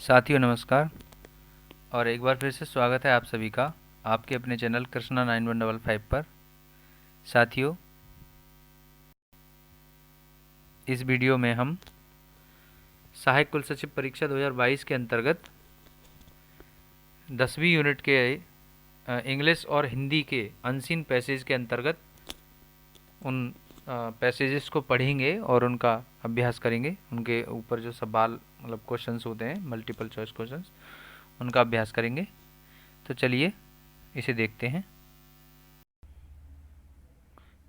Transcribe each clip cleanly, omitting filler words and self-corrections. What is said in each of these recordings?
साथियों नमस्कार। और एक बार फिर से स्वागत है आप सभी का आपके अपने चैनल कृष्णा 9155 पर। साथियों, इस वीडियो में हम सहायक कुल सचिव परीक्षा 2022 के अंतर्गत 10वीं यूनिट के इंग्लिश और हिंदी के अनसीन पैसेज के अंतर्गत उन पैसेजेस को पढ़ेंगे और उनका अभ्यास करेंगे। उनके ऊपर जो सवाल मतलब क्वेश्चंस होते हैं, मल्टीपल चॉइस क्वेश्चंस, उनका अभ्यास करेंगे। तो चलिए इसे देखते हैं।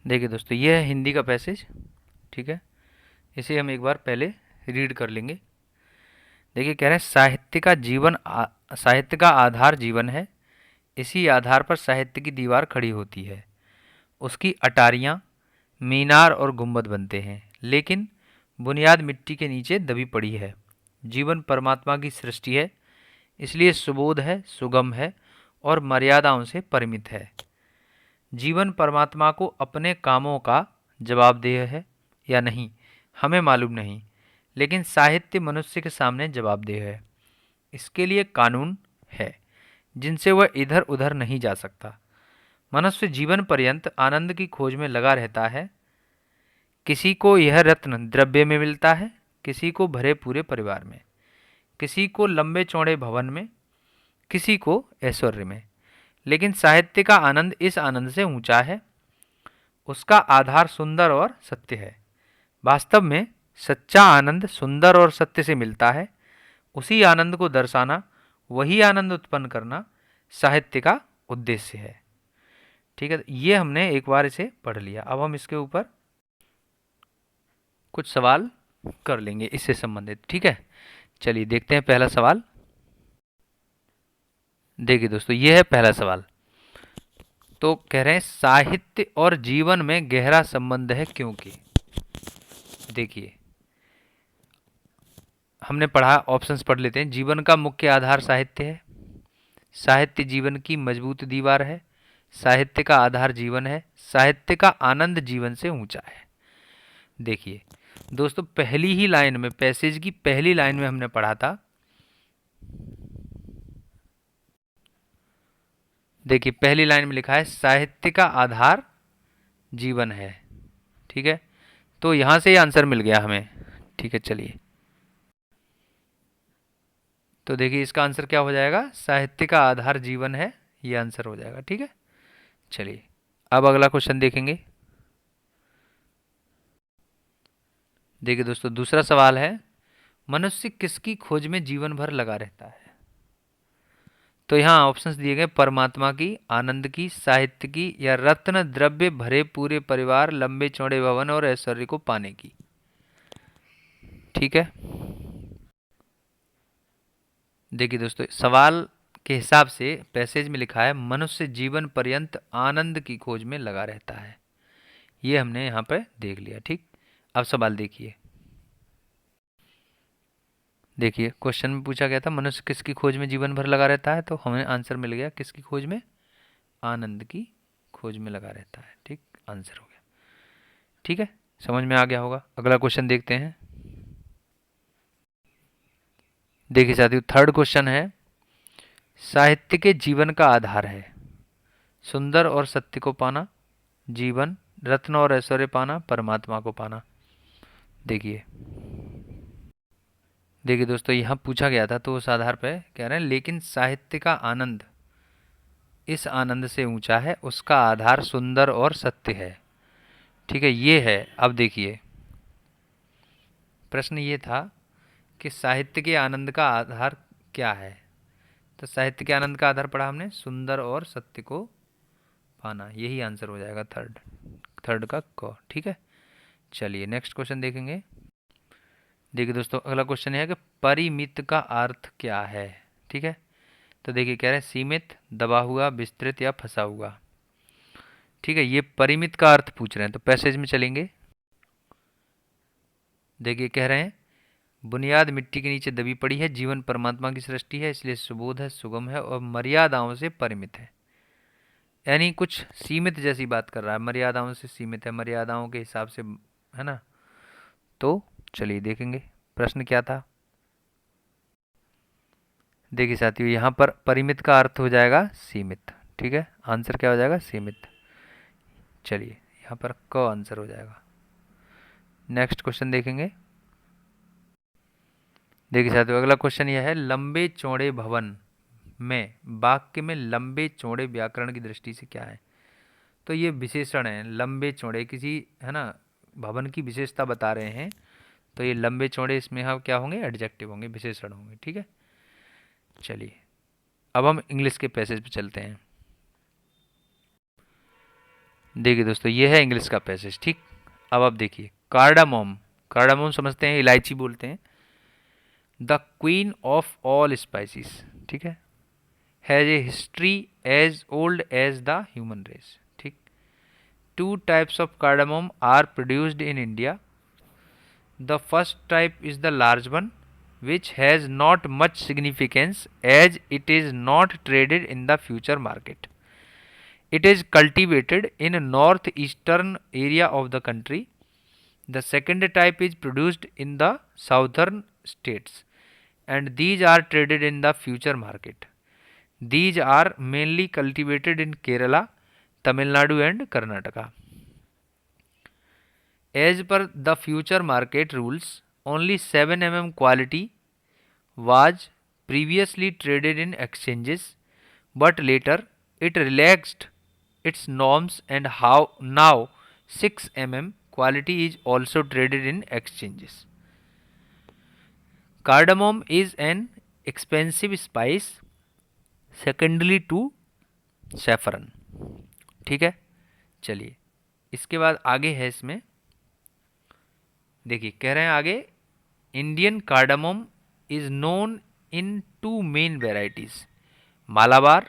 देखिए दोस्तों, ये है हिंदी का पैसेज। ठीक है, इसे हम एक बार पहले रीड कर लेंगे। देखिए, कह रहे हैं साहित्य का आधार जीवन है। इसी आधार पर साहित्य की दीवार खड़ी होती है। उसकी अटारियाँ, मीनार और गुंबद बनते हैं, लेकिन बुनियाद मिट्टी के नीचे दबी पड़ी है। जीवन परमात्मा की सृष्टि है, इसलिए सुबोध है, सुगम है और मर्यादाओं से परिमित है। जीवन परमात्मा को अपने कामों का जवाबदेह है या नहीं हमें मालूम नहीं, लेकिन साहित्य मनुष्य के सामने जवाबदेह है। इसके लिए कानून है जिनसे वह इधर उधर नहीं जा सकता। मनुष्य जीवन पर्यंत आनंद की खोज में लगा रहता है। किसी को यह रत्न द्रव्य में मिलता है, किसी को भरे पूरे परिवार में, किसी को लंबे चौड़े भवन में, किसी को ऐश्वर्य में। लेकिन साहित्य का आनंद इस आनंद से ऊंचा है। उसका आधार सुंदर और सत्य है। वास्तव में सच्चा आनंद सुंदर और सत्य से मिलता है। उसी आनंद को दर्शाना, वही आनंद उत्पन्न करना साहित्य का उद्देश्य है। ठीक है, ये हमने एक बार इसे पढ़ लिया। अब हम इसके ऊपर कुछ सवाल कर लेंगे इससे संबंधित। ठीक है, चलिए देखते हैं पहला सवाल। देखिए दोस्तों, ये है पहला सवाल। तो कह रहे हैं साहित्य और जीवन में गहरा संबंध है क्योंकि। देखिए, हमने पढ़ा, ऑप्शंस पढ़ लेते हैं। जीवन का मुख्य आधार साहित्य है। साहित्य जीवन की मजबूत दीवार है। साहित्य का आधार जीवन है। साहित्य का आनंद जीवन से ऊंचा है। देखिए दोस्तों, पहली ही लाइन में, पैसेज की पहली लाइन में हमने पढ़ा था। देखिए, पहली लाइन में लिखा है साहित्य का आधार जीवन है। ठीक है, तो यहां से ये आंसर मिल गया हमें। ठीक है, चलिए तो देखिए इसका आंसर क्या हो जाएगा, साहित्य का आधार जीवन है, ये आंसर हो जाएगा। ठीक है, चलिए अब अगला क्वेश्चन देखेंगे। देखिए दोस्तों, दूसरा सवाल है मनुष्य किसकी खोज में जीवन भर लगा रहता है। तो यहाँ ऑप्शंस दिए गए, परमात्मा की, आनंद की, साहित्य की, या रत्न द्रव्य भरे पूरे परिवार, लंबे चौड़े भवन और ऐश्वर्य को पाने की। ठीक है, देखिए दोस्तों, सवाल के हिसाब से पैसेज में लिखा है मनुष्य जीवन पर्यंत आनंद की खोज में लगा रहता है। ये हमने यहाँ पे देख लिया। ठीक, अब सवाल देखिए। देखिए, क्वेश्चन में पूछा गया था मनुष्य किसकी खोज में जीवन भर लगा रहता है, तो हमें आंसर मिल गया किसकी खोज में, आनंद की खोज में लगा रहता है। ठीक, आंसर हो गया। ठीक है, समझ में आ गया होगा। अगला क्वेश्चन देखते हैं। देखिए साथियों, थर्ड क्वेश्चन है साहित्य के जीवन का आधार है सुंदर और सत्य को पाना, जीवन, रत्न और ऐश्वर्य पाना, परमात्मा को पाना। देखिए देखिए दोस्तों, यहाँ पूछा गया था तो उस आधार पर कह रहे हैं लेकिन साहित्य का आनंद इस आनंद से ऊंचा है, उसका आधार सुंदर और सत्य है। ठीक है, ये है। अब देखिए, प्रश्न ये था कि साहित्य के आनंद का आधार क्या है। तो साहित्य के आनंद का आधार पढ़ा हमने, सुंदर और सत्य को पाना। यही आंसर हो जाएगा थर्ड, थर्ड का क। ठीक है, चलिए नेक्स्ट क्वेश्चन देखेंगे। देखिए दोस्तों, अगला क्वेश्चन है कि परिमित का अर्थ क्या है। ठीक है, तो देखिए कह रहे हैं सीमित, दबा हुआ, विस्तृत या फंसा हुआ। ठीक है, ये परिमित का अर्थ पूछ रहे हैं, तो पैसेज में चलेंगे। देखिए कह रहे हैं बुनियाद मिट्टी के नीचे दबी पड़ी है, जीवन परमात्मा की सृष्टि है, इसलिए सुबोध है, सुगम है और मर्यादाओं से परिमित है। यानी कुछ सीमित जैसी बात कर रहा है, मर्यादाओं से सीमित है, मर्यादाओं के हिसाब से, है ना। तो चलिए देखेंगे प्रश्न क्या था। देखिए साथियों, यहाँ पर परिमित का अर्थ हो जाएगा सीमित। ठीक है, आंसर क्या हो जाएगा? सीमित। चलिए, यहाँ पर क आंसर हो जाएगा। नेक्स्ट क्वेश्चन देखेंगे। देखिए साथियों, अगला क्वेश्चन यह है, लंबे चौड़े भवन में वाक्य में लंबे चौड़े व्याकरण की दृष्टि से क्या है? तो ये विशेषण है, लंबे चौड़े किसी, है ना, भवन की विशेषता बता रहे हैं। तो ये लंबे चौड़े, इसमें हम क्या होंगे? एडजेक्टिव होंगे, विशेषण होंगे। ठीक है, चलिए अब हम इंग्लिश के पैसेज पे चलते हैं। देखिए दोस्तों, ये है इंग्लिश का पैसेज। ठीक, अब आप देखिए, कार्डामोम, कार्डामोम समझते हैं, इलायची बोलते हैं। The queen of all spices, ठीक है, has a history as old as the human race. ठीक, two types of cardamom are produced in India. The first type is the large one, which has not much significance as it is not traded in the future market. It is cultivated in northeastern area of the country. The second type is produced in the southern states and these are traded in the future market. These are mainly cultivated in Kerala, Tamil Nadu and Karnataka. As per the future market rules, only 7 mm quality was previously traded in exchanges, but later it relaxed its norms and how now 6 mm quality is also traded in exchanges. Cardamom is an expensive spice secondary to saffron. ठीक है, चलिए इसके बाद आगे है, इसमें देखिए कह रहे हैं आगे, Indian कार्डामोम is known in two main varieties, Malabar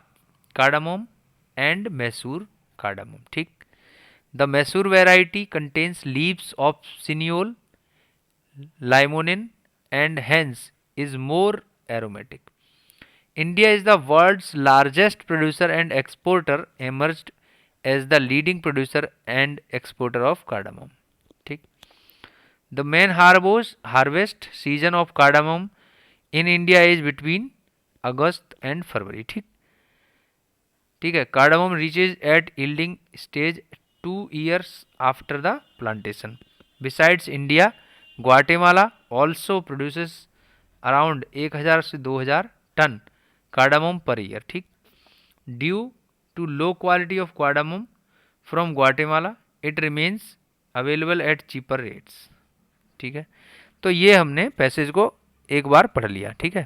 cardamom and Mysore cardamom. ठीक, the Mysore variety contains leaves of cineole, limonene and hence is more aromatic. India is the world's largest producer and exporter, emerged as the leading producer and exporter of cardamom. ठीक, the main harvest season of cardamom in India is between August and February. ठीक, ठीक है, cardamom reaches at yielding stage 2 years after the plantation. Besides India, Guatemala also produces around 1000 से 2000 ton cardamom per year. ठीक, due to low quality of cardamom from Guatemala it remains available at cheaper rates. ठीक है, तो ये हमने passage को एक बार पढ़ लिया। ठीक है,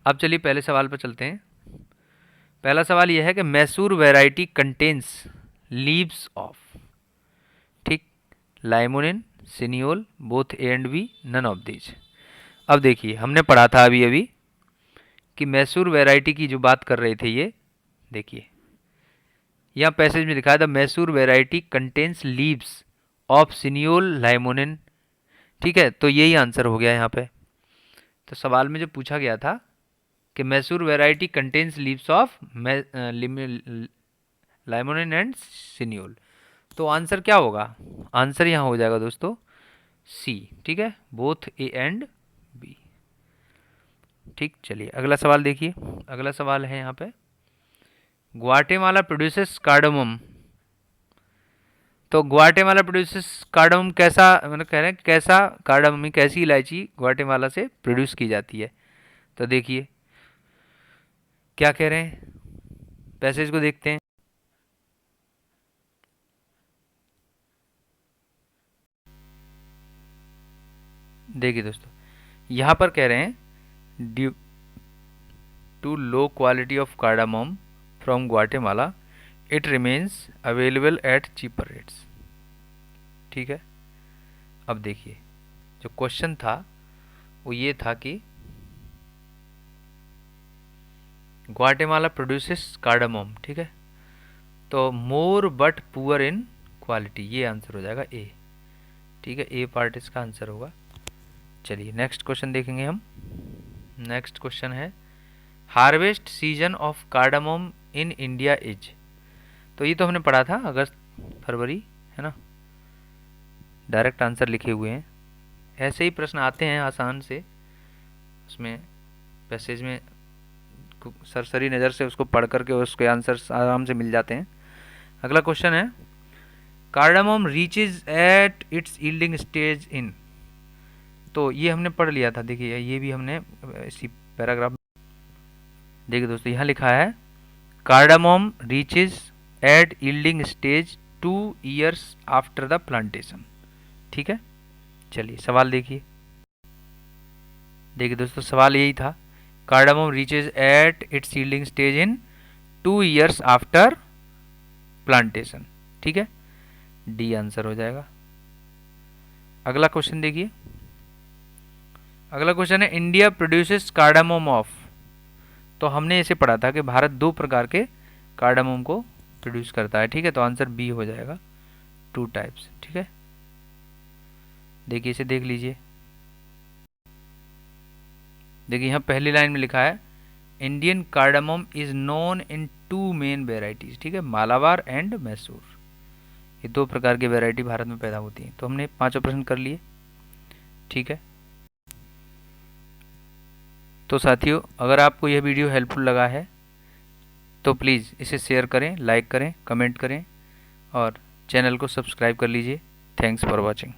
अब चलिए पहले सवाल पर चलते हैं। पहला सवाल यह है कि Mysore variety contains leaves of, ठीक, limonene, cineole, both A and B, none of these. अब देखिए, हमने पढ़ा था अभी अभी कि मैसूर वैरायटी की जो बात कर रहे थे, ये देखिए यहाँ पैसेज में लिखा है, the Mysore variety contains leaves of cineole, लाइमोनिन। ठीक है, तो यही आंसर हो गया यहाँ पे। तो सवाल में जो पूछा गया था कि Mysore variety contains leaves of लाइमोनिन and cineole, तो आंसर क्या होगा? आंसर यहाँ हो जाएगा दोस्तों सी। ठीक है, बोथ ए एंड बी। ठीक, चलिए अगला सवाल देखिए। अगला सवाल है यहाँ पे, ग्वाटेमाला प्रोड्यूसेस कार्डामम। तो ग्वाटेमाला प्रोड्यूसेस कार्डामम कैसा, मतलब कह रहे हैं कैसा कार्डामम, कैसी इलायची ग्वाटेमाला से प्रोड्यूस की जाती है। तो देखिए क्या कह रहे हैं, पैसेज को देखते हैं। देखिए दोस्तों, यहाँ पर कह रहे हैं due to low quality of cardamom from Guatemala it remains available at cheaper rates. ठीक है, अब देखिए जो क्वेश्चन था वो ये था कि ग्वाटेमाला प्रोड्यूसेस कार्डामम। ठीक है, तो more but poor in quality, ये आंसर हो जाएगा ए। ठीक है, ए पार्ट इसका आंसर होगा। चलिए नेक्स्ट क्वेश्चन देखेंगे हम। नेक्स्ट क्वेश्चन है, harvest season of cardamom in India is. तो ये तो हमने पढ़ा था, अगस्त फरवरी, है ना, डायरेक्ट आंसर लिखे हुए हैं। ऐसे ही प्रश्न आते हैं आसान से, उसमें पैसेज में सरसरी नज़र से उसको पढ़ करके उसके आंसर्स आराम से मिल जाते हैं। अगला क्वेश्चन है, cardamom reaches at its yielding stage in. तो ये हमने पढ़ लिया था, देखिए ये भी हमने इसी पैराग्राफ में, देखिए दोस्तों यहाँ लिखा है cardamom reaches at yielding stage 2 years after the plantation. ठीक है, चलिए सवाल देखिए। देखिए दोस्तों सवाल यही था, cardamom reaches at its yielding stage in 2 years after plantation. ठीक है, डी आंसर हो जाएगा। अगला क्वेश्चन देखिए, अगला क्वेश्चन है, इंडिया प्रोड्यूसेस कार्डामोम ऑफ। तो हमने इसे पढ़ा था कि भारत 2 प्रकार के कार्डामोम को प्रोड्यूस करता है। ठीक है, तो आंसर बी हो जाएगा, 2 टाइप्स। ठीक है, देखिए इसे देख लीजिए। देखिए यहाँ पहली लाइन में लिखा है, Indian cardamom is known in 2 main varieties. ठीक है, मालाबार एंड मैसूर, ये 2 प्रकार की वेराइटी भारत में पैदा होती हैं। तो हमने 5 प्रश्न कर लिए। ठीक है, तो साथियों अगर आपको यह वीडियो हेल्पफुल लगा है तो प्लीज़ इसे शेयर करें, लाइक करें, कमेंट करें और चैनल को सब्सक्राइब कर लीजिए। Thanks for watching.